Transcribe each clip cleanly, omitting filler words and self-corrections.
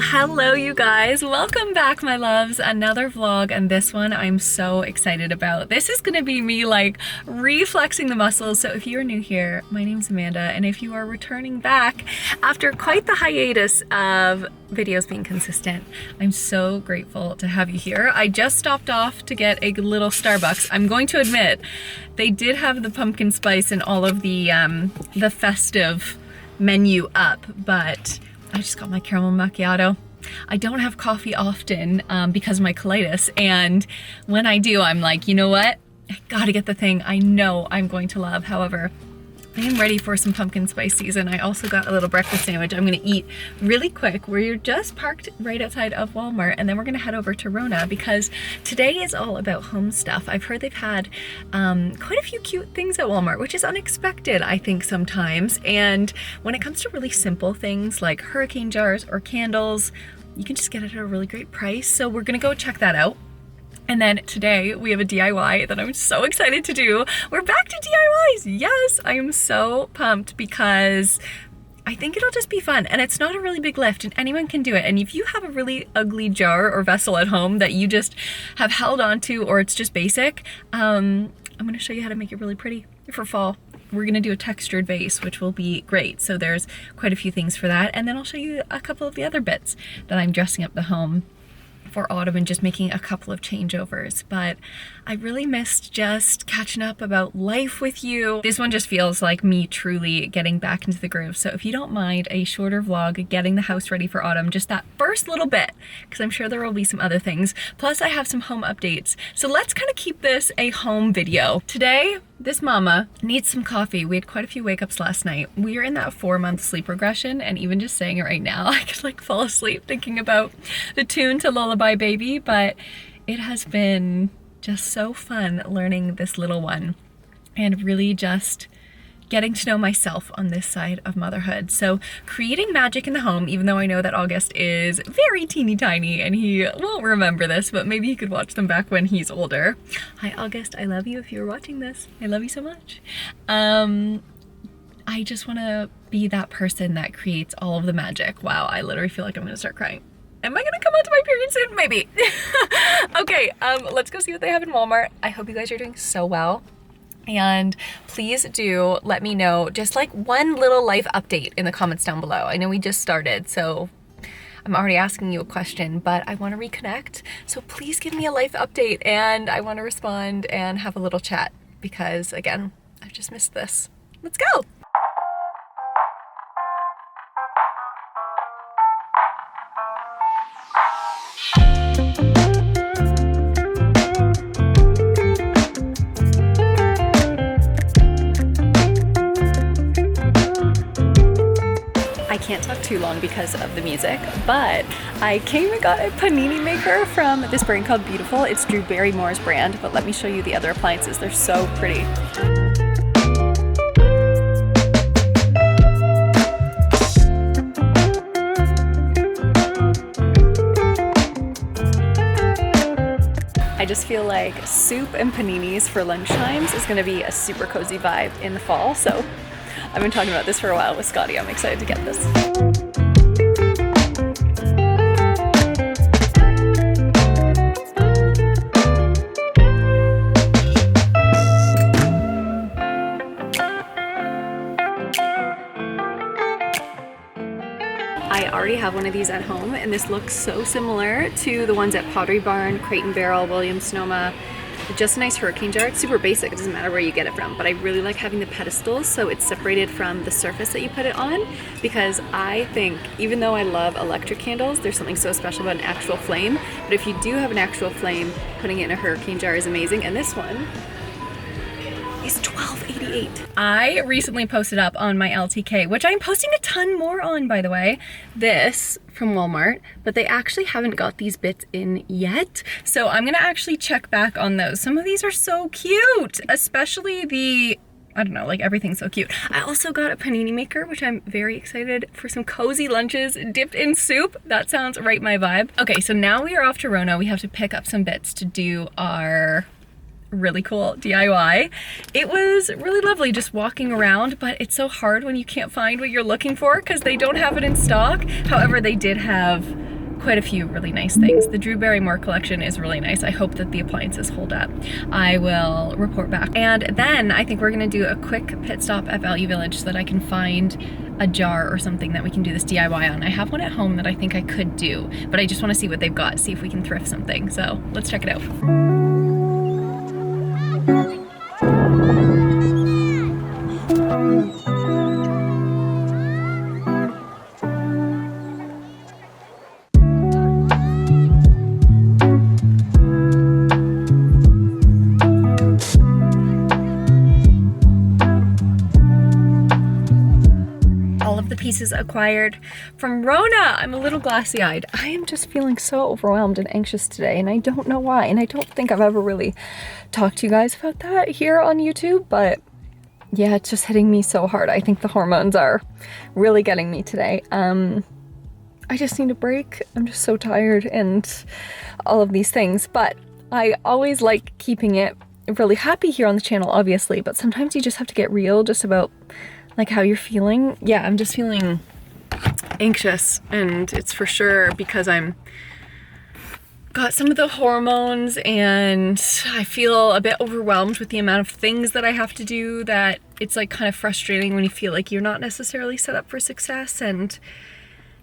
Hello you guys, welcome back my loves. Another vlog, and this one I'm so excited about. This is gonna be me like reflexing the muscles. So if you are new here, my name's Amanda, and if you are returning back after quite the hiatus of videos being consistent, I'm so grateful to have you here. I just stopped off to get a little Starbucks. I'm going to admit they did have the pumpkin spice and all of the festive menu up, but I just got my caramel macchiato. I don't have coffee often because of my colitis, and when I do, I'm like, you know what? I gotta get the thing I know I'm going to love. However, I am ready for some pumpkin spice season. I also got a little breakfast sandwich I'm gonna eat really quick. We're just parked right outside of Walmart, and then we're gonna head over to RONA because today is all about home stuff. I've heard they've had quite a few cute things at Walmart, which is unexpected, I think, sometimes. And when it comes to really simple things like hurricane jars or candles, you can just get it at a really great price. So we're gonna go check that out. And then today we have a DIY that I'm so excited to do. We're back to DIYs. Yes, I am so pumped because I think it'll just be fun, and it's not a really big lift and anyone can do it. And if you have a really ugly jar or vessel at home that you just have held on to, or it's just basic, I'm gonna show you how to make it really pretty for fall. We're gonna do a textured vase, which will be great. So there's quite a few things for that. And then I'll show you a couple of the other bits that I'm dressing up the home for autumn and just making a couple of changeovers. But I really missed just catching up about life with you. This one just feels like me truly getting back into the groove. So if you don't mind a shorter vlog, getting the house ready for autumn, just that first little bit, because I'm sure there will be some other things. Plus I have some home updates. So let's kind of keep this a home video. Today, this mama needs some coffee. We had quite a few wake ups last night. We are in that 4-month sleep regression, and even just saying it right now, I could like fall asleep thinking about the tune to Lullaby Baby, but it has been just so fun learning this little one and really just getting to know myself on this side of motherhood. So creating magic in the home, even though I know that August is very teeny tiny and he won't remember this, but maybe he could watch them back when he's older. Hi August, I love you if you're watching this. I love you so much. I just wanna be that person that creates all of the magic. Wow, I literally feel like I'm gonna start crying. Am I gonna come onto my period soon? Maybe. Okay, let's go see what they have in Walmart. I hope you guys are doing so well. And please do let me know just like one little life update in the comments down below. I know we just started, so I'm already asking you a question, but I want to reconnect. So please give me a life update, and I want to respond and have a little chat because, again, I've just missed this. Let's go. I can't talk too long because of the music, but I came and got a panini maker from this brand called Beautiful. It's Drew Barrymore's brand, but let me show you the other appliances. They're so pretty. I just feel like soup and paninis for lunchtimes is gonna be a super cozy vibe in the fall, so I've been talking about this for a while with Scotty. I'm excited to get this. I already have one of these at home, and this looks so similar to the ones at Pottery Barn, Crate & Barrel, Williams-Sonoma. Just a nice hurricane jar. It's super basic, it doesn't matter where you get it from, but I really like having the pedestals so it's separated from the surface that you put it on, because I think, even though I love electric candles, there's something so special about an actual flame. But if you do have an actual flame, putting it in a hurricane jar is amazing. And this one is $12.88. I recently posted up on my LTK, which I'm posting a ton more on, by the way, this from Walmart, but they actually haven't got these bits in yet. So I'm gonna actually check back on those. Some of these are so cute, especially the, I don't know, like everything's so cute. I also got a panini maker, which I'm very excited for some cozy lunches dipped in soup. That sounds right my vibe. Okay, so now we are off to RONA. We have to pick up some bits to do our really cool DIY. It was really lovely just walking around, but it's so hard when you can't find what you're looking for because they don't have it in stock. However, they did have quite a few really nice things. The Drew Barrymore collection is really nice. I hope that the appliances hold up. I will report back. And then I think we're gonna do a quick pit stop at Value Village so that I can find a jar or something that we can do this DIY on. I have one at home that I think I could do, but I just wanna see what they've got, see if we can thrift something. So let's check it out. Pieces acquired from RONA. I'm a little glassy-eyed. I am just feeling so overwhelmed and anxious today, and I don't know why, and I don't think I've ever really talked to you guys about that here on YouTube, but yeah, it's just hitting me so hard. I think the hormones are really getting me today. I just need a break. I'm just so tired and all of these things, but I always like keeping it really happy here on the channel, obviously, but sometimes you just have to get real just about like how you're feeling. Yeah, I'm just feeling anxious, and it's for sure because I'm got some of the hormones and I feel a bit overwhelmed with the amount of things that I have to do, that it's like kind of frustrating when you feel like you're not necessarily set up for success, and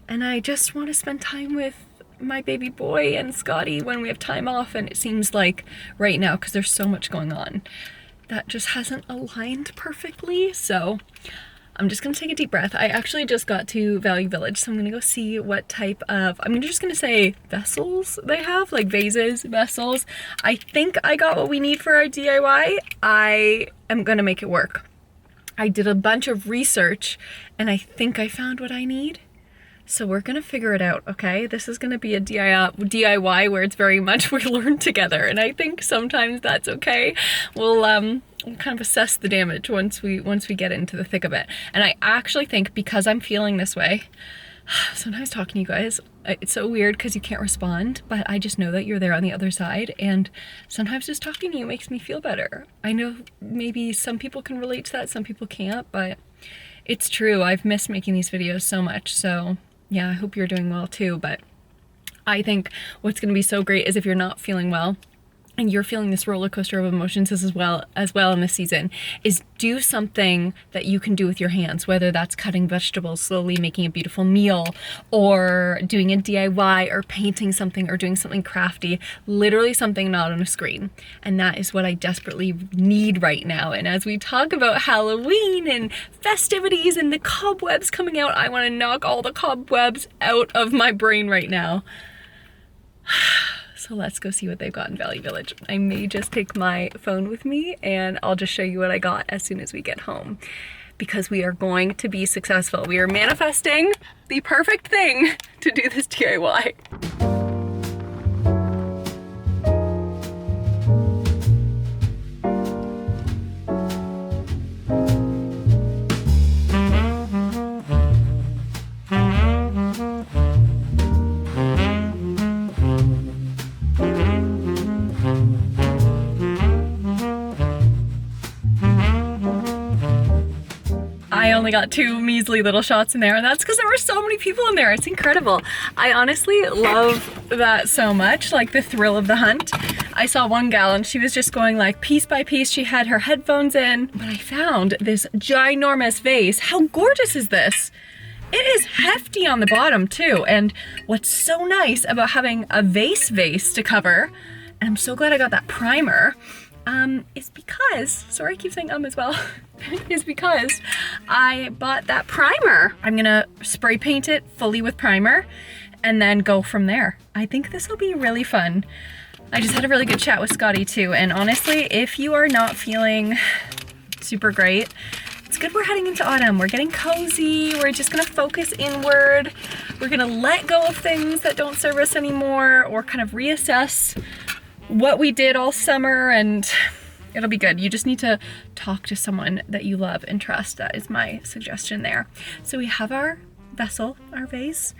I just want to spend time with my baby boy and Scotty when we have time off, and it seems like right now, because there's so much going on, that just hasn't aligned perfectly. So I'm just gonna take a deep breath. I actually just got to Value Village, so I'm gonna go see what type of, I'm just gonna say vessels they have, like vases, vessels. I think I got what we need for our DIY. I am gonna make it work. I did a bunch of research and I think I found what I need. So we're gonna figure it out, okay? This is gonna be a DIY where it's very much we learn together, and I think sometimes that's okay. We'll kind of assess the damage once we get into the thick of it. And I actually think, because I'm feeling this way, sometimes talking to you guys, it's so weird because you can't respond, but I just know that you're there on the other side, and sometimes just talking to you makes me feel better. I know maybe some people can relate to that, some people can't, but it's true. I've missed making these videos so much, so yeah, I hope you're doing well too. But I think what's going to be so great is if you're not feeling well and you're feeling this roller coaster of emotions as well in this season, is do something that you can do with your hands, whether that's cutting vegetables slowly, making a beautiful meal, or doing a DIY, or painting something, or doing something crafty, literally something not on a screen. And that is what I desperately need right now. And as we talk about Halloween and festivities and the cobwebs coming out, I want to knock all the cobwebs out of my brain right now. So let's go see what they've got in Value Village. I may just take my phone with me and I'll just show you what I got as soon as we get home, because we are going to be successful. We are manifesting the perfect thing to do this DIY. I only got 2 measly little shots in there, and that's because there were so many people in there. It's incredible. I honestly love that so much, like the thrill of the hunt. I saw one gal and she was just going like piece by piece. She had her headphones in, but I found this ginormous vase. How gorgeous is this? It is hefty on the bottom too, and what's so nice about having a vase to cover, and I'm so glad I got that primer, is because, sorry I keep saying as well, is because I bought that primer. I'm gonna spray paint it fully with primer and then go from there. I think this will be really fun. I just had a really good chat with Scotty too, and honestly, if you are not feeling super great, it's good we're heading into autumn. We're getting cozy. We're just gonna focus inward. We're gonna let go of things that don't serve us anymore, or kind of reassess what we did all summer, and it'll be good. You just need to talk to someone that you love and trust. That is my suggestion there. So we have our vessel, our vase.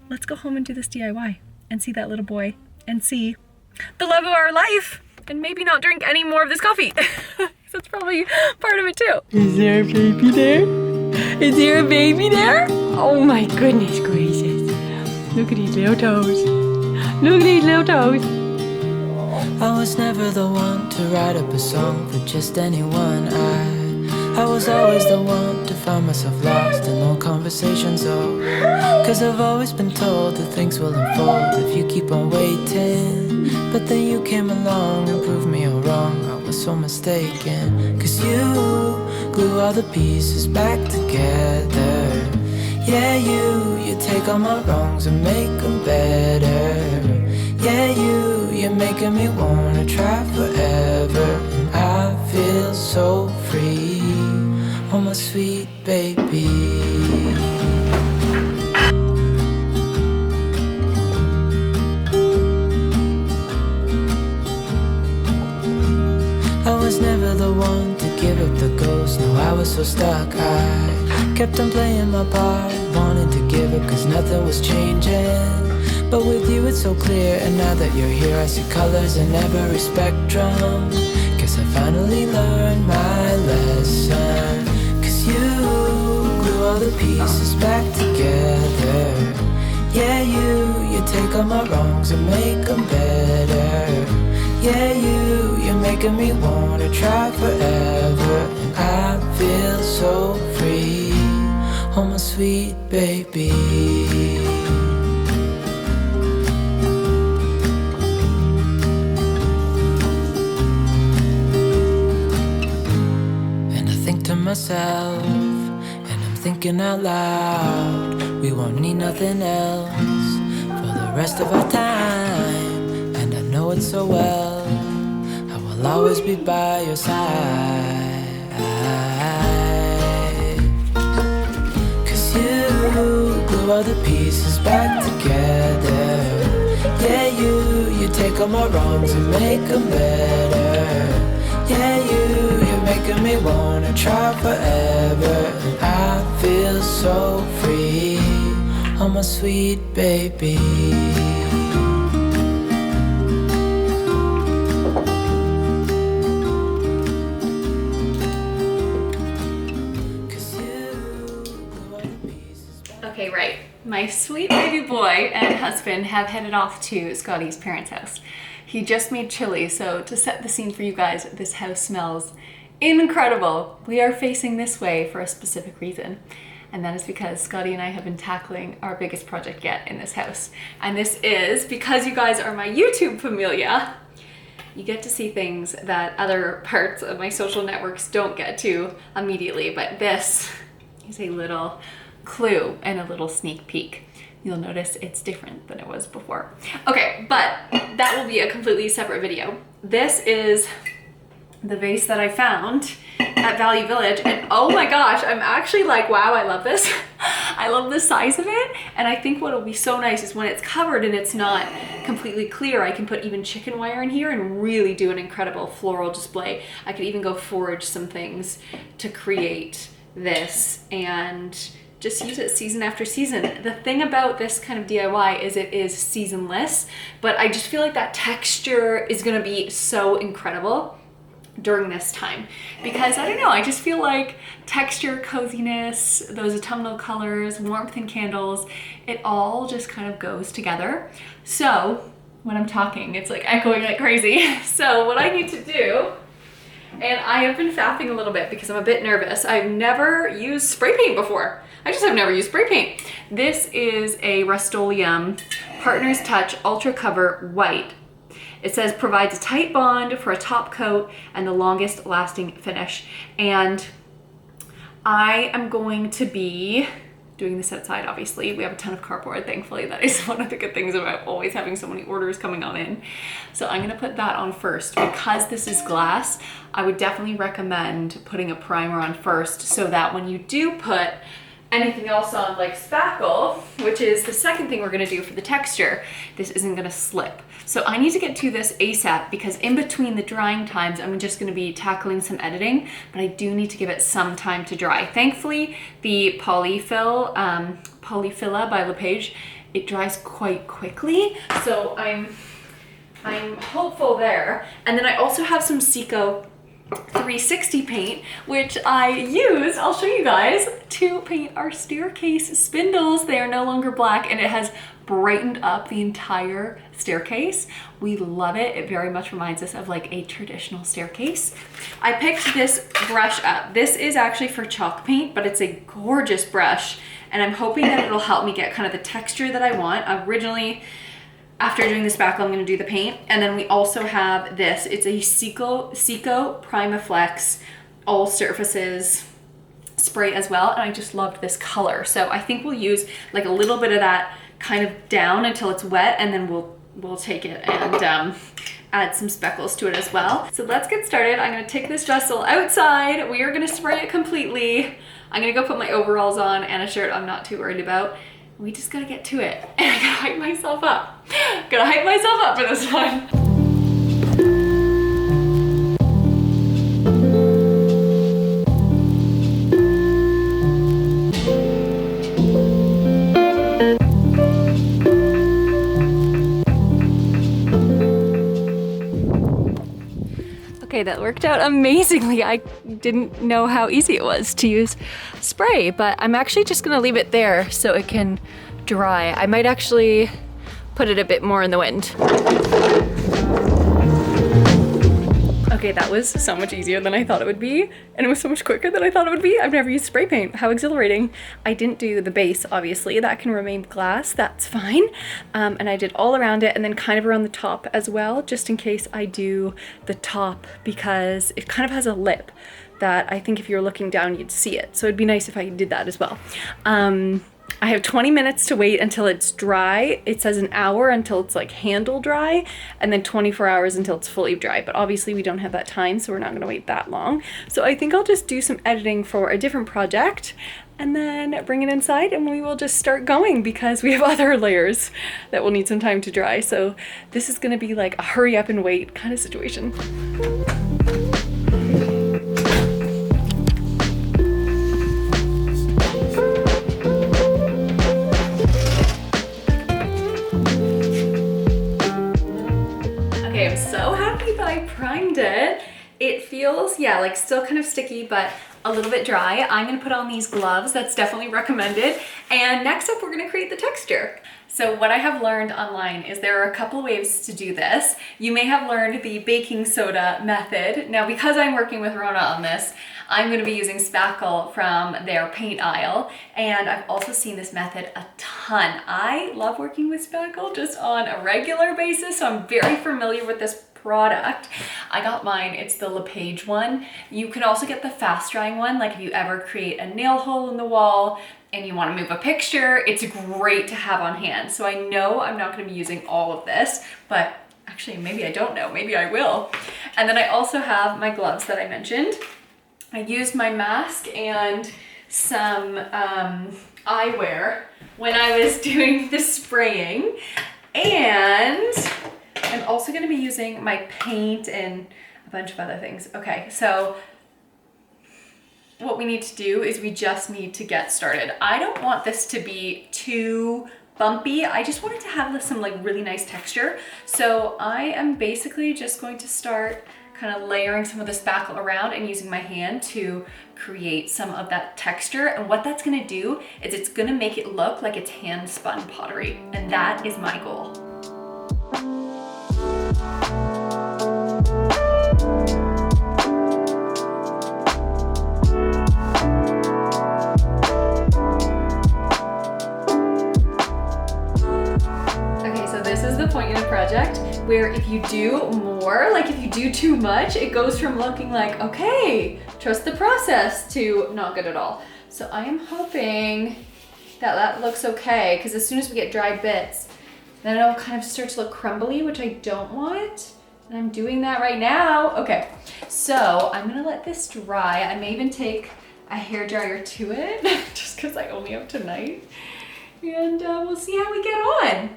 Let's go home and do this DIY and see that little boy and see the love of our life, and maybe not drink any more of this coffee. That's probably part of it too. Is there a baby there? Is there a baby there? Oh my goodness gracious. Look at these little toes. Look at these little toes. I was never the one to write up a song for just anyone. I was always the one to find myself lost in long conversations. Oh, cause I've always been told that things will unfold if you keep on waiting. But then you came along and proved me all wrong. I was so mistaken. Cause you glue all the pieces back together. Yeah, you take all my wrongs and make them better. Yeah, you're making me wanna try forever. And I feel so free, oh my sweet baby. I was never the one to give up the ghost. No, I was so stuck. I kept on playing my part, wanting to give up cause nothing was changing. But with you it's so clear, and now that you're here I see colors in every spectrum. Guess I finally learned my lesson. Cause you glue all the pieces back together. Yeah, you take all my wrongs and make them better. Yeah, you're making me wanna try forever. And I feel so free, oh my sweet baby. Myself, and I'm thinking out loud, we won't need nothing else for the rest of our time. And I know it so well, I will always be by your side. Cause you glue all the pieces back together. Yeah, you take all my wrongs and make them better. Yeah, you're making me wanna try forever. And I feel so free, oh my sweet baby. Okay, right. My sweet baby boy and husband have headed off to Scotty's parents' house. He just made chili, so to set the scene for you guys, this house smells incredible. We are facing this way for a specific reason, and that is because Scotty and I have been tackling our biggest project yet in this house. And this is because you guys are my YouTube familia. You get to see things that other parts of my social networks don't get to immediately, but this is a little clue and a little sneak peek. You'll notice it's different than it was before. Okay, but that will be a completely separate video. This is the vase that I found at Value Village, and oh my gosh, I'm actually like, wow, I love this. I love the size of it, and I think what'll be so nice is when it's covered and it's not completely clear, I can put even chicken wire in here and really do an incredible floral display. I could even go forage some things to create this and just use it season after season. The thing about this kind of DIY is it is seasonless, but I just feel like that texture is gonna be so incredible during this time, because I don't know, I just feel like texture, coziness, those autumnal colors, warmth and candles, it all just kind of goes together. So when I'm talking, it's like echoing like crazy. So what I need to do, and I have been faffing a little bit because I'm a bit nervous. I've never used spray paint before. I just have never used spray paint. This is a Rust-Oleum Partner's Touch Ultra Cover White. It says provides a tight bond for a top coat and the longest lasting finish. And I am going to be doing this outside, obviously. We have a ton of cardboard, thankfully. That is one of the good things about always having so many orders coming on in. So I'm gonna put that on first. Because this is glass, I would definitely recommend putting a primer on first so that when you do put anything else on, like spackle, which is the second thing we're gonna do for the texture, this isn't gonna slip. So I need to get to this ASAP because in between the drying times, I'm just gonna be tackling some editing, but I do need to give it some time to dry. Thankfully, the Polyfilla by LePage, it dries quite quickly. So I'm hopeful there. And then I also have some Seco 360 paint, which I used, I'll show you guys, to paint our staircase spindles. They are no longer black, and it has brightened up the entire staircase. We love it. It very much reminds us of like a traditional staircase. I picked this brush up. This is actually for chalk paint, but it's a gorgeous brush, and I'm hoping that it'll help me get kind of the texture that I want. Originally, after doing this spackle, I'm going to do the paint. And then we also have this. It's a Seco Primaflex all surfaces spray as well. And I just loved this color. So I think we'll use like a little bit of that kind of down until it's wet, and then we'll take it and add some speckles to it as well. So let's get started. I'm going to take this vessel outside. We are going to spray it completely. I'm going to go put my overalls on and a shirt I'm not too worried about. We just gotta get to it. And I gotta hype myself up. Gotta hype myself up for this one. Okay, that worked out amazingly. I didn't know how easy it was to use spray, but I'm actually just gonna leave it there so it can dry. I might actually put it a bit more in the wind. Okay, that was so much easier than I thought it would be, and it was so much quicker than I thought it would be. I've never used spray paint. How exhilarating. I didn't do the base, obviously. That can remain glass, that's fine. And I did all around it and then kind of around the top as well, just in case I do the top, because it kind of has a lip that I think if you were looking down, you'd see it. So it'd be nice if I did that as well. I have 20 minutes to wait until it's dry. It says an hour until it's like handle dry, and then 24 hours until it's fully dry. But obviously we don't have that time, so we're not gonna wait that long. So I think I'll just do some editing for a different project and then bring it inside, and we will just start going because we have other layers that will need some time to dry. So this is gonna be like a hurry up and wait kind of situation. I'm so happy that I primed it. It feels, yeah, like still kind of sticky, but a little bit dry. I'm gonna put on these gloves. That's definitely recommended. And next up, we're gonna create the texture. So what I have learned online is there are a couple of ways to do this. You may have learned the baking soda method. Now, because I'm working with RONA on this, I'm gonna be using spackle from their paint aisle. And I've also seen this method a ton. I love working with spackle just on a regular basis, so I'm very familiar with this product. I got mine, it's the LePage one. You can also get the fast drying one, like if you ever create a nail hole in the wall and you want to move a picture, it's great to have on hand. So I know I'm not going to be using all of this, but actually maybe I don't know, maybe I will. And then I also have my gloves that I mentioned. I used my mask and some eyewear when I was doing the spraying, and I'm also going to be using my paint and a bunch of other things. Okay, so what we need to do is we just need to get started. I don't want this to be too bumpy. I just want it to have some like really nice texture. So I am basically just going to start kind of layering some of the spackle around and using my hand to create some of that texture. And what that's going to do is it's going to make it look like it's hand spun pottery. And that is my goal. Point in a project where if you do more, like if you do too much, it goes from looking like, okay, trust the process, to not good at all. So I am hoping that that looks okay, because as soon as we get dry bits, then it'll kind of start to look crumbly, which I don't want. And I'm doing that right now. Okay, so I'm gonna let this dry. I may even take a hairdryer to it, just because I only have tonight. And we'll see how we get on.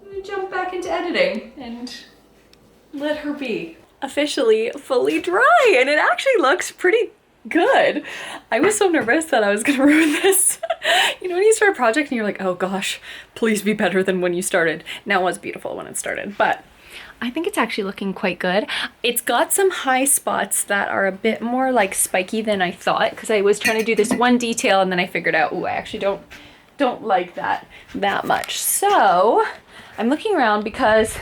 I'm gonna jump back into editing and let her be officially fully dry, and it actually looks pretty good. I was so nervous that I was gonna ruin this. You know when you start a project and you're like, oh gosh, please be better than when you started. Now it was beautiful when it started, but I think it's actually looking quite good. It's got some high spots that are a bit more like spiky than I thought, because I was trying to do this one detail and then I figured out, oh, I actually don't like that much. So I'm looking around because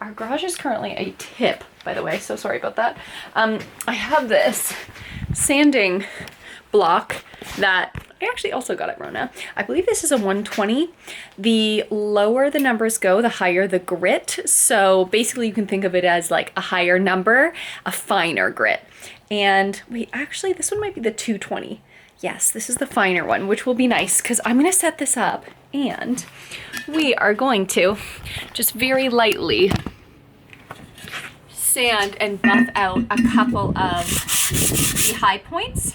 our garage is currently a tip, by the way, so sorry about that. I have this sanding block that I actually also got at RONA. I believe this is a 120. The lower the numbers go, the higher the grit. So basically you can think of it as like a higher number, a finer grit. And wait, actually this one might be the 220. Yes, this is the finer one, which will be nice because I'm gonna set this up and we are going to just very lightly sand and buff out a couple of the high points,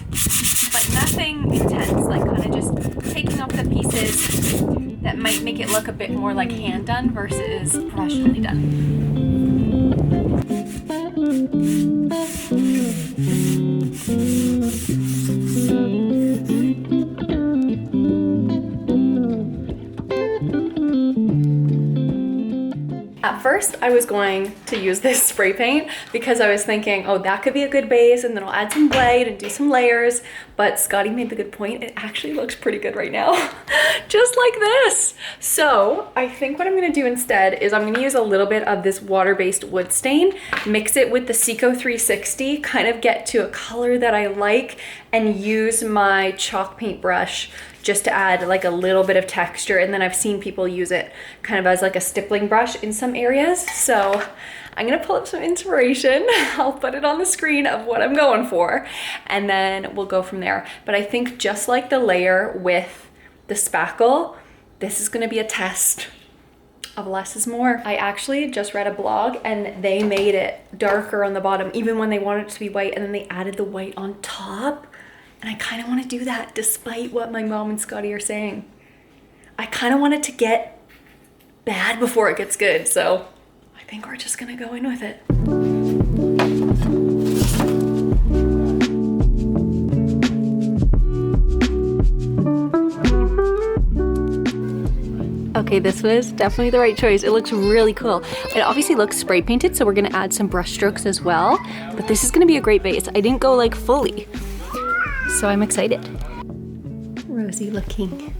but nothing intense, like kind of just taking off the pieces that might make it look a bit more like hand done versus professionally done. At first, I was going to use this spray paint because I was thinking, oh, that could be a good base and then I'll add some white and do some layers. But Scotty made the good point. It actually looks pretty good right now, just like this. So I think what I'm gonna do instead is I'm gonna use a little bit of this water-based wood stain, mix it with the Seco 360, kind of get to a color that I like, and use my chalk paint brush just to add like a little bit of texture. And then I've seen people use it kind of as like a stippling brush in some areas. So I'm gonna pull up some inspiration. I'll put it on the screen of what I'm going for, and then we'll go from there. But I think just like the layer with the spackle, this is gonna be a test of less is more. I actually just read a blog and they made it darker on the bottom, even when they wanted it to be white, and then they added the white on top. And I kind of want to do that despite what my mom and Scotty are saying. I kind of want it to get bad before it gets good. So I think we're just going to go in with it. Okay, this was definitely the right choice. It looks really cool. It obviously looks spray painted, so we're going to add some brush strokes as well. But this is going to be a great base. I didn't go like fully, so I'm excited. Rosie looking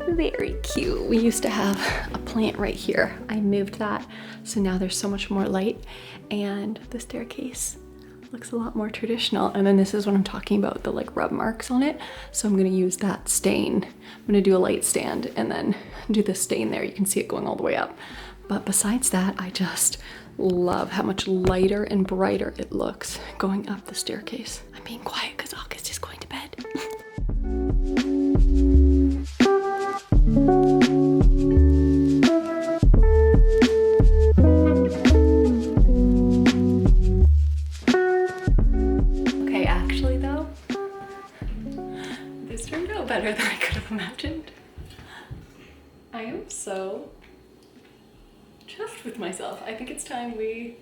very cute. We used to have a plant right here. I moved that, so now there's so much more light, and the staircase looks a lot more traditional. And then this is what I'm talking about, the like rub marks on it. So I'm gonna use that stain. I'm gonna do a light stand and then do the stain there. You can see it going all the way up. But besides that, I just love how much lighter and brighter it looks going up the staircase. I'm being quiet because August is going to bed. Okay, actually though, this turned out better than I could have imagined. I am so chuffed with myself. I think it's time we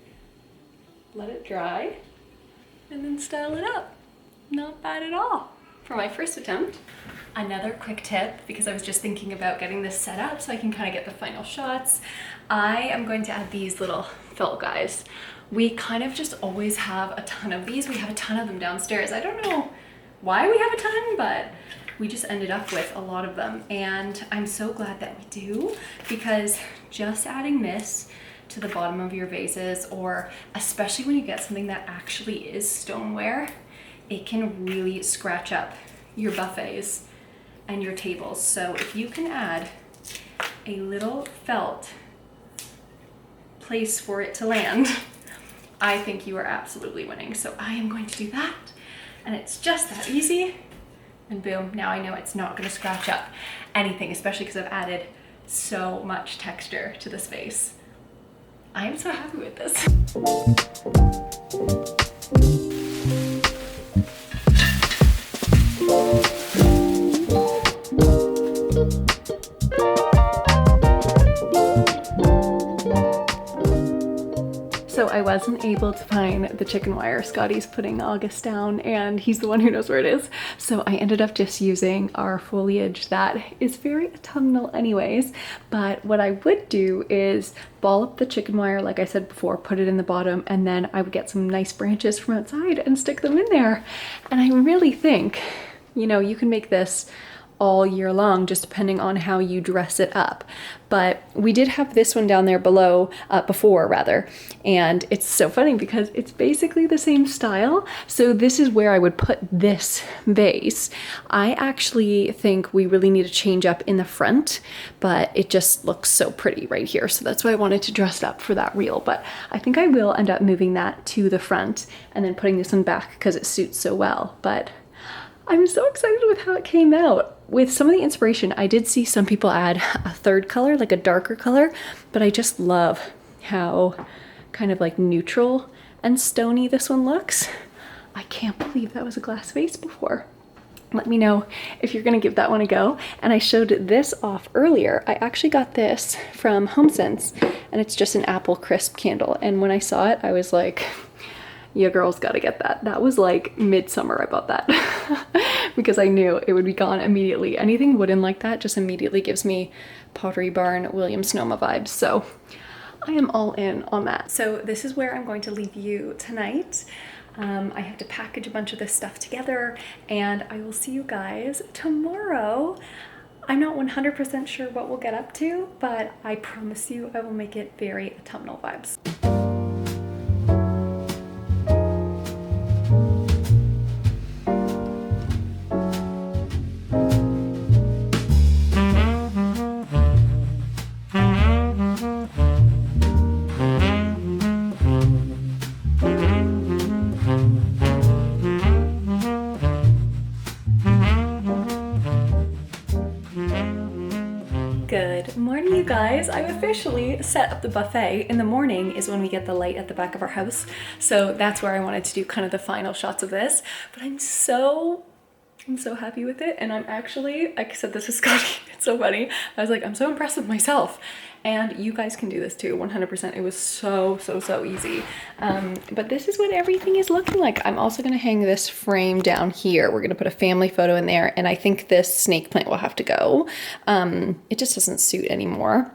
let it dry and then style it up. Not bad at all. For my first attempt, another quick tip, because I was just thinking about getting this set up so I can kind of get the final shots. I am going to add these little felt guys. We kind of just always have a ton of these. We have a ton of them downstairs. I don't know why we have a ton, but we just ended up with a lot of them. And I'm so glad that we do, because just adding this to the bottom of your vases, or especially when you get something that actually is stoneware, it can really scratch up your buffets and your tables. So if you can add a little felt place for it to land, I think you are absolutely winning. So I am going to do that, and it's just that easy. And boom, now I know it's not gonna scratch up anything, especially because I've added so much texture to the space. I am so happy with this. So I was wasn't able to find the chicken wire. Scotty's putting August down and he's the one who knows where it is. So I ended up just using our foliage that is very autumnal anyways. But what I would do is ball up the chicken wire, like I said before, put it in the bottom, and then I would get some nice branches from outside and stick them in there. And I really think, you know, you can make this all year long, just depending on how you dress it up. But we did have this one down there below, before rather, and it's so funny because it's basically the same style. So this is where I would put this vase. I actually think we really need to change up in the front, but it just looks so pretty right here. So that's why I wanted to dress it up for that reel. But I think I will end up moving that to the front and then putting this one back because it suits so well. But I'm so excited with how it came out. With some of the inspiration, I did see some people add a third color, like a darker color, but I just love how kind of like neutral and stony this one looks. I can't believe that was a glass vase before. Let me know if you're gonna give that one a go. And I showed this off earlier. I actually got this from HomeSense, and it's just an apple crisp candle. And when I saw it, I was like, yeah, girls gotta get that. That was like midsummer I bought that because I knew it would be gone immediately. Anything wooden like that just immediately gives me Pottery Barn Williams-Sonoma vibes. So I am all in on that. So this is where I'm going to leave you tonight. I have to package a bunch of this stuff together and I will see you guys tomorrow. I'm not 100% sure what we'll get up to, but I promise you I will make it very autumnal vibes. Good morning, you guys. I've officially set up the buffet. In the morning is when we get the light at the back of our house. So that's where I wanted to do kind of the final shots of this. But I'm so happy with it. And I'm actually, I said this to Scotty, it's so funny. I was like, I'm so impressed with myself. And you guys can do this too, 100%. It was so easy. But this is what everything is looking like. I'm also gonna hang this frame down here. We're gonna put a family photo in there, and I think this snake plant will have to go. It just doesn't suit anymore.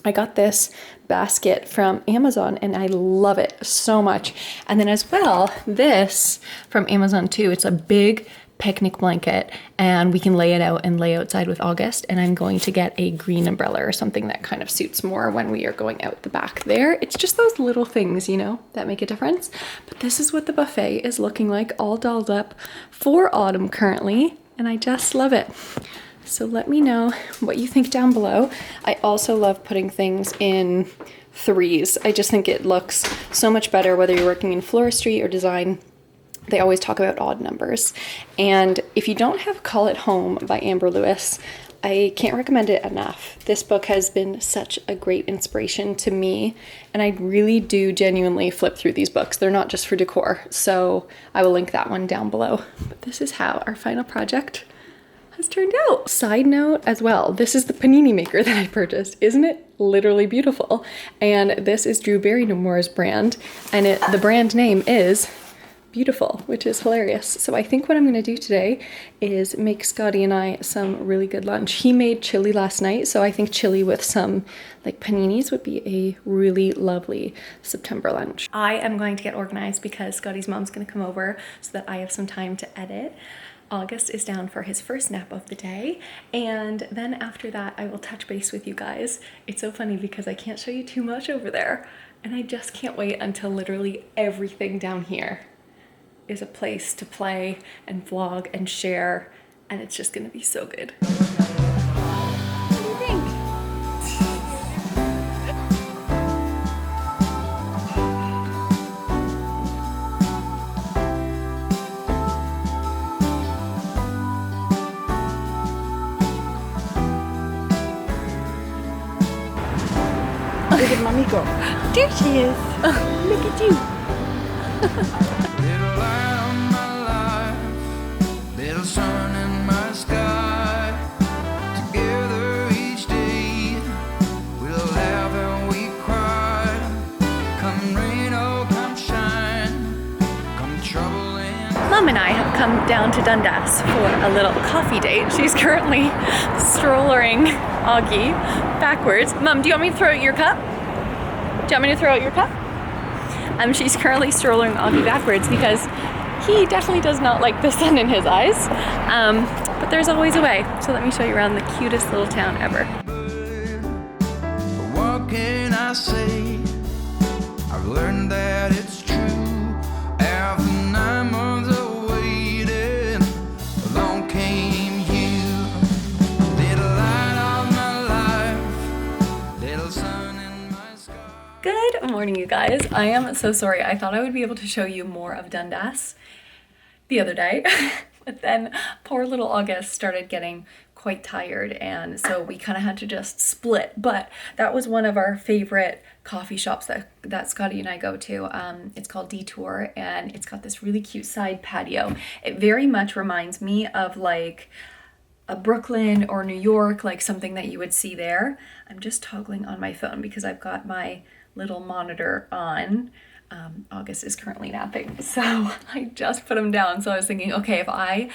I got this basket from Amazon and I love it so much. And then as well, this from Amazon too. It's a big picnic blanket and we can lay it out and lay outside with August. And I'm going to get a green umbrella or something that kind of suits more when we are going out the back there. It's just those little things, you know, that make a difference. But this is what the buffet is looking like, all dolled up for autumn currently. And I just love it. So let me know what you think down below. I also love putting things in threes. I just think it looks so much better whether you're working in floristry or design. They always talk about odd numbers. And if you don't have Call It Home by Amber Lewis, I can't recommend it enough. This book has been such a great inspiration to me, and I really do genuinely flip through these books. They're not just for decor, so I will link that one down below. But this is how our final project has turned out. Side note as well, this is the panini maker that I purchased. Isn't it literally beautiful? And this is Drew Barrymore's brand, and the brand name is Beautiful, which is hilarious. So I think what I'm gonna do today is make Scotty and I some really good lunch. He made chili last night, so I think chili with some like paninis would be a really lovely September lunch. I am going to get organized because Scotty's mom's gonna come over so that I have some time to edit. August is down for his first nap of the day, and then after that I will touch base with you guys. It's so funny because I can't show you too much over there, and I just can't wait until literally everything down here is a place to play and vlog and share, and it's just gonna be so good. What do you think? Look at mommy go. There she is. Look at you. Little light on my life, little sun in my sky. Together each day, we'll laugh and we cry. Come rain or come Mom and I have come down to Dundas for a little coffee date. She's currently strollering Augie backwards. Mom, do you want me to throw out your cup? Do you want me to throw out your cup? She's currently strolling Augie backwards because he definitely does not like the sun in his eyes. But there's always a way. So let me show you around the cutest little town ever. What can I say? I've learned that it's true. After 9 months of waiting, along came you. Little light of my life, little sun in my sky. Good morning, you guys. I am so sorry. I thought I would be able to show you more of Dundas the other day, but then poor little August started getting quite tired, and so we kind of had to just split. But that was one of our favorite coffee shops that Scotty and I go to. It's called Decor, and it's got this really cute side patio. It very much reminds me of like a Brooklyn or New York, like something that you would see there. I'm just toggling on my phone because I've got my little monitor on. August is currently napping, so I just put him down. So I was thinking, okay, if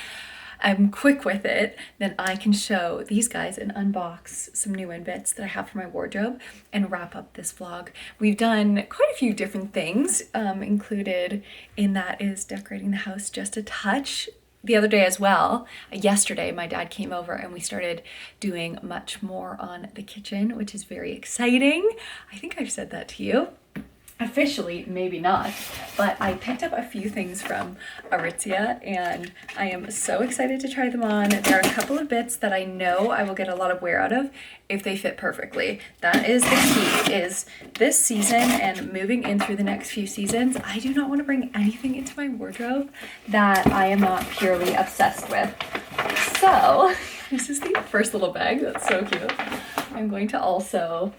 I'm quick with it, then I can show these guys and unbox some new bits that I have for my wardrobe and wrap up this vlog. We've done quite a few different things. Included in that is decorating the house just a touch. The other day as well, yesterday, my dad came over and we started doing much more on the kitchen, which is very exciting. I think I've said that to you. Officially, maybe not, but I picked up a few things from Aritzia and I am so excited to try them on. There are a couple of bits that I know I will get a lot of wear out of if they fit perfectly. That is the key, is this season and moving in through the next few seasons, I do not want to bring anything into my wardrobe that I am not purely obsessed with. So, this is the first little bag, that's so cute. I'm going to also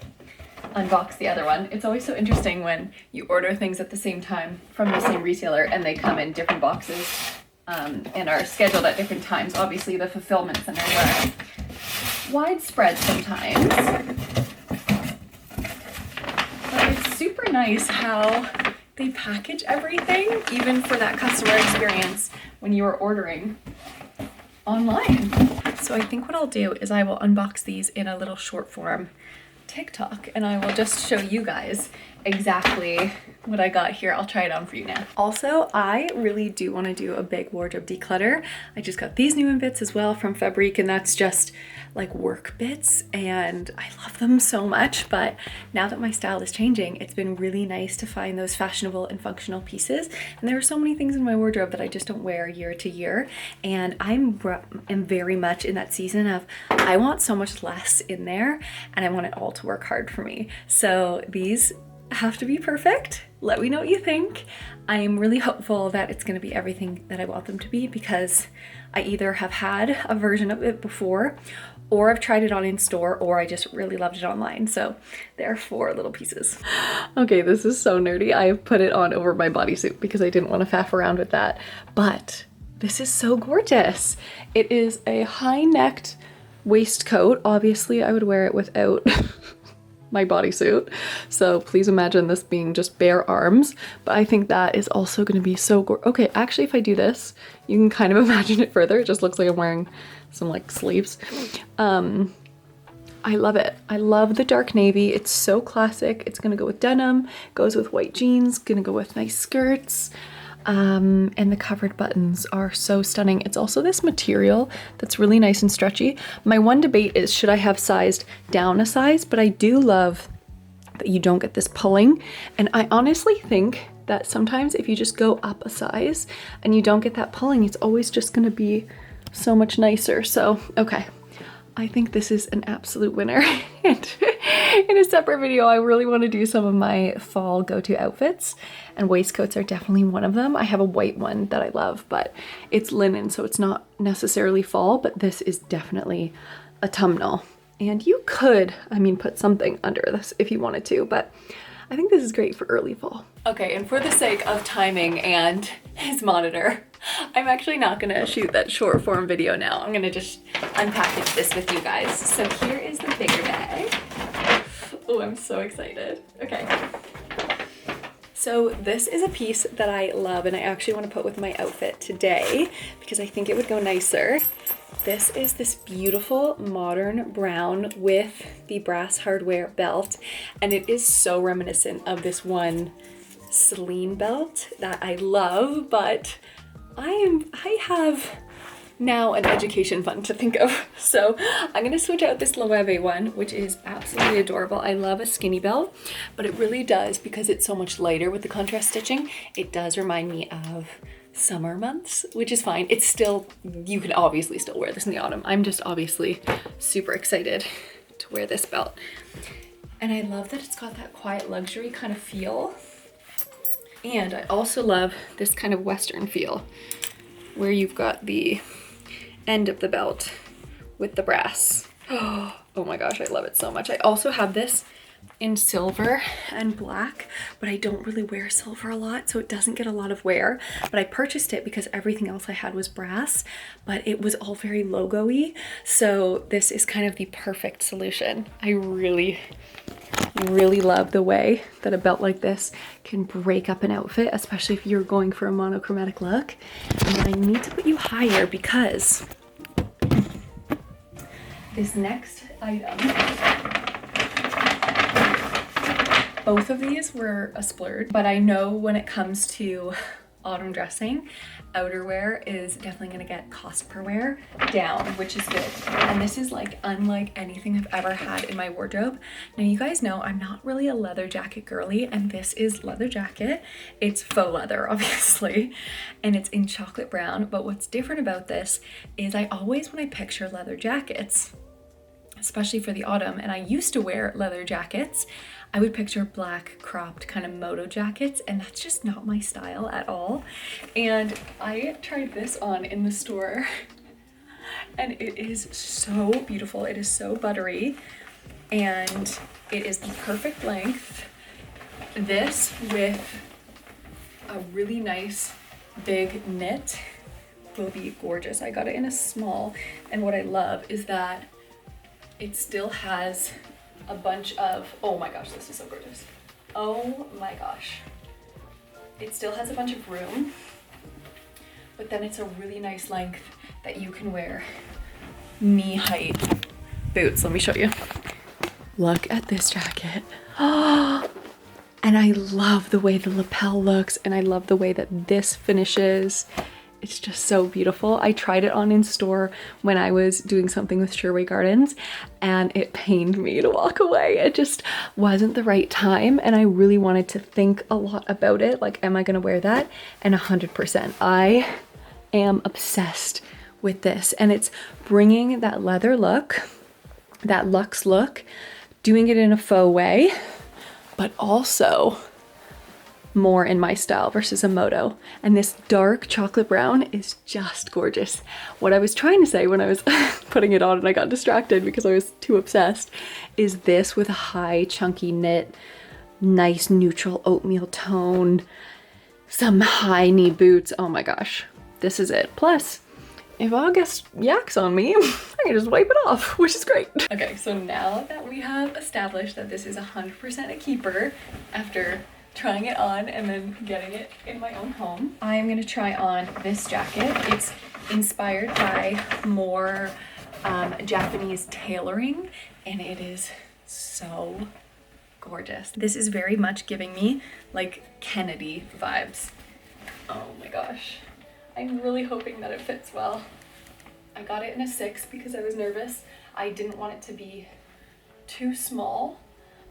unbox the other one. It's always so interesting when you order things at the same time from the same retailer and they come in different boxes and are scheduled at different times. Obviously the fulfillment centers are widespread sometimes, but it's super nice how they package everything, even for that customer experience when you are ordering online. So I think what I'll do is I will unbox these in a little short form TikTok and I will just show you guys exactly what I got here. I'll try it on for you now. Also, I really do want to do a big wardrobe declutter. I just got these new bits as well from Fabrique, and that's just like work bits and I love them so much. But now that my style is changing, it's been really nice to find those fashionable and functional pieces. And there are so many things in my wardrobe that I just don't wear year to year. And am very much in that season of I want so much less in there and I want it all to work hard for me. So these have to be perfect. Let me know what you think. I am really hopeful that it's going to be everything that I want them to be, because I either have had a version of it before or I've tried it on in store or I just really loved it online. So there are 4 little pieces. Okay, this is so nerdy. I have put it on over my bodysuit because I didn't want to faff around with that, but this is so gorgeous. It is a high-necked waistcoat. Obviously I would wear it without my bodysuit, so please imagine this being just bare arms, but I think that is also going to be so okay, actually if I do this you can kind of imagine it further. It just looks like I'm wearing some like sleeves. I love it. I love the dark navy. It's so classic. It's gonna go with denim, goes with white jeans, gonna go with nice skirts. And the covered buttons are so stunning. It's also this material that's really nice and stretchy. My one debate is, should I have sized down a size? But I do love that you don't get this pulling. And I honestly think that sometimes if you just go up a size and you don't get that pulling, it's always just gonna be so much nicer. So, okay. I think this is an absolute winner. And in a separate video, I really want to do some of my fall go-to outfits, and waistcoats are definitely one of them. I have a white one that I love, but it's linen, so it's not necessarily fall, but this is definitely autumnal. And you could, I mean, put something under this if you wanted to, but I think this is great for early fall. Okay, and for the sake of timing and his monitor, I'm actually not gonna shoot that short form video now. I'm gonna just unpackage this with you guys. So here is the bigger bag. Oh, I'm so excited. Okay. So this is a piece that I love and I actually want to put with my outfit today because I think it would go nicer. This is this beautiful modern brown with the brass hardware belt, and it is so reminiscent of this one Celine belt that I love, but I have now an education fund to think of. So I'm gonna switch out this Loewe one, which is absolutely adorable. I love a skinny belt, but it really does, because it's so much lighter with the contrast stitching, it does remind me of summer months, which is fine. It's still, you can obviously still wear this in the autumn. I'm just obviously super excited to wear this belt. And I love that it's got that quiet luxury kind of feel. And I also love this kind of Western feel where you've got the end of the belt with the brass. Oh my gosh, I love it so much. I also have this in silver and black, but I don't really wear silver a lot, so it doesn't get a lot of wear. But I purchased it because everything else I had was brass, but it was all very logo-y. So this is kind of the perfect solution. I really love the way that a belt like this can break up an outfit, especially if you're going for a monochromatic look. And then I need to put you higher because this next item, both of these were a splurge, but I know when it comes to autumn dressing, outerwear is definitely gonna get cost per wear down, which is good. And this is like unlike anything I've ever had in my wardrobe. Now you guys know I'm not really a leather jacket girly, and this is leather jacket. It's faux leather, obviously, and it's in chocolate brown. But what's different about this is I always, when I picture leather jackets, especially for the autumn, and I used to wear leather jackets, I would picture black cropped kind of moto jackets, and that's just not my style at all. And I tried this on in the store and it is so beautiful. It is so buttery and it is the perfect length. This with a really nice big knit will be gorgeous. I got it in a small, and what I love is that it still has a bunch of, oh my gosh, this is so gorgeous. Oh my gosh. It still has a bunch of room, but then it's a really nice length that you can wear knee height boots. Let me show you. Look at this jacket. And I love the way the lapel looks, and I love the way that this finishes. It's just so beautiful. I tried it on in store when I was doing something with Sherway Gardens, and it pained me to walk away. It just wasn't the right time, and I really wanted to think a lot about it. Like, am I gonna wear that? And 100%. I am obsessed with this, and it's bringing that leather look, that luxe look, doing it in a faux way, but also more in my style versus a moto. And this dark chocolate brown is just gorgeous. What I was trying to say when I was putting it on and I got distracted because I was too obsessed is this with a high chunky knit, nice neutral oatmeal tone, some high knee boots. Oh my gosh, this is it. Plus, if August yaks on me, I can just wipe it off, which is great. Okay, so now that we have established that this is 100% a keeper after trying it on and then getting it in my own home, I'm gonna try on this jacket. It's inspired by more Japanese tailoring, and it is so gorgeous. This is very much giving me like Kennedy vibes. Oh my gosh. I'm really hoping that it fits well. I got it in a 6 because I was nervous. I didn't want it to be too small.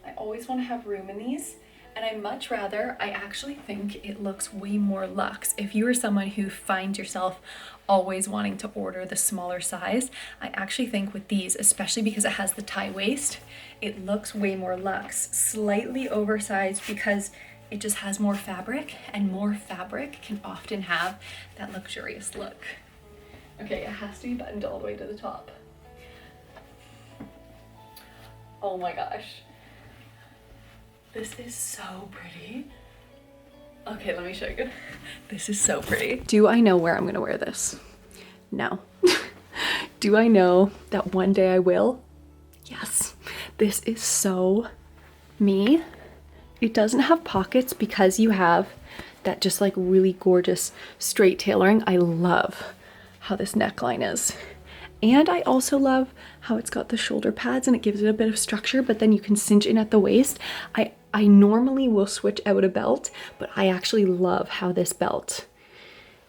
I always want to have room in these. And I actually think it looks way more luxe. If you are someone who finds yourself always wanting to order the smaller size, I actually think with these, especially because it has the tie waist, it looks way more luxe. Slightly oversized because it just has more fabric, and more fabric can often have that luxurious look. Okay, it has to be buttoned all the way to the top. Oh my gosh. This is so pretty. Okay, let me show you. This is so pretty. Do I know where I'm gonna wear this? No. Do I know that one day I will? Yes. This is so me. It doesn't have pockets because you have that just like really gorgeous straight tailoring. I love how this neckline is. And I also love how it's got the shoulder pads and it gives it a bit of structure, but then you can cinch in at the waist. I normally will switch out a belt, but I actually love how this belt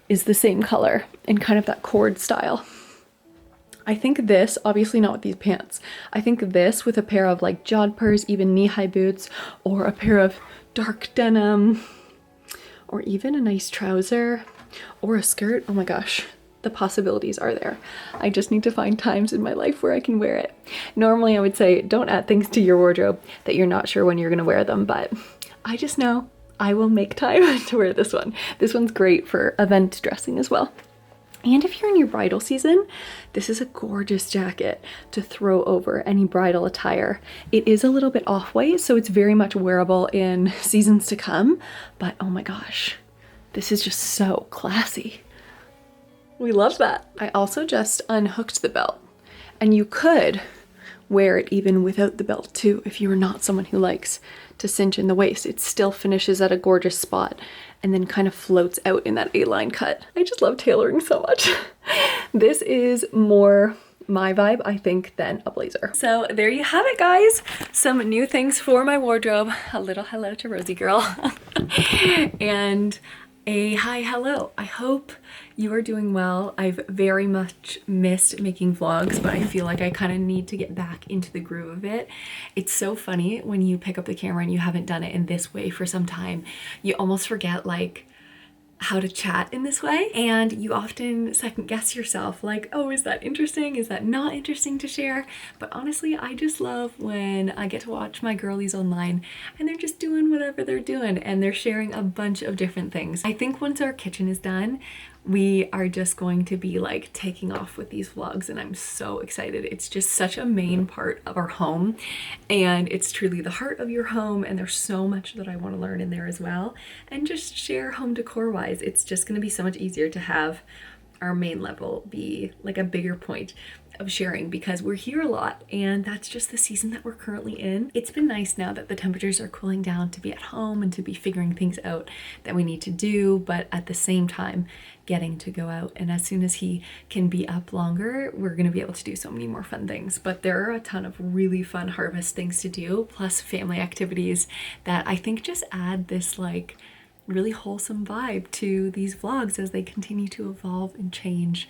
is the same color in kind of that cord style. I think this, obviously not with these pants, I think this with a pair of like jodhpurs, even knee-high boots, or a pair of dark denim, or even a nice trouser, or a skirt, oh my gosh, the possibilities are there. I just need to find times in my life where I can wear it. Normally I would say don't add things to your wardrobe that you're not sure when you're gonna wear them, but I just know I will make time to wear this one. This one's great for event dressing as well. And if you're in your bridal season, this is a gorgeous jacket to throw over any bridal attire. It is a little bit off-white, so it's very much wearable in seasons to come, but oh my gosh, this is just so classy. We love that. I also just unhooked the belt, and you could wear it even without the belt too if you are not someone who likes to cinch in the waist. It still finishes at a gorgeous spot and then kind of floats out in that A-line cut. I just love tailoring so much. This is more my vibe, I think, than a blazer. So there you have it, guys. Some new things for my wardrobe. A little hello to Rosie girl. And a hi hello. I hope you are doing well. I've very much missed making vlogs, but I feel like I kind of need to get back into the groove of it. It's so funny when you pick up the camera and you haven't done it in this way for some time. You almost forget like how to chat in this way, and you often second guess yourself like, oh, is that interesting? Is that not interesting to share? But honestly, I just love when I get to watch my girlies online and they're just doing whatever they're doing and they're sharing a bunch of different things. I think once our kitchen is done, we are just going to be like taking off with these vlogs, and I'm so excited. It's just such a main part of our home, and it's truly the heart of your home, and there's so much that I want to learn in there as well, and just share home decor wise. It's just going to be so much easier to have our main level be like a bigger point of sharing, because we're here a lot and that's just the season that we're currently in. It's been nice now that the temperatures are cooling down to be at home and to be figuring things out that we need to do, but at the same time getting to go out, and as soon as he can be up longer, we're going to be able to do so many more fun things. But there are a ton of really fun harvest things to do, plus family activities that I think just add this like really wholesome vibe to these vlogs as they continue to evolve and change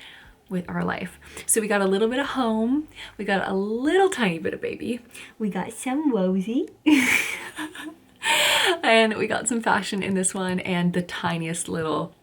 with our life. So we got a little bit of home, we got a little tiny bit of baby, we got some Rosie, and we got some fashion in this one, and the tiniest little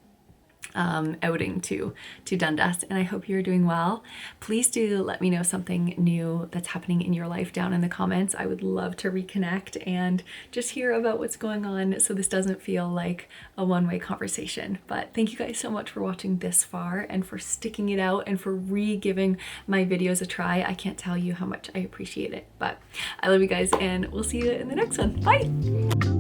outing to Dundas, and I hope you're doing well. Please do let me know something new that's happening in your life down in the comments. I would love to reconnect and just hear about what's going on, so this doesn't feel like a one-way conversation. But thank you guys so much for watching this far and for sticking it out and for re-giving my videos a try. I can't tell you how much I appreciate it, but I love you guys, and we'll see you in the next one. Bye.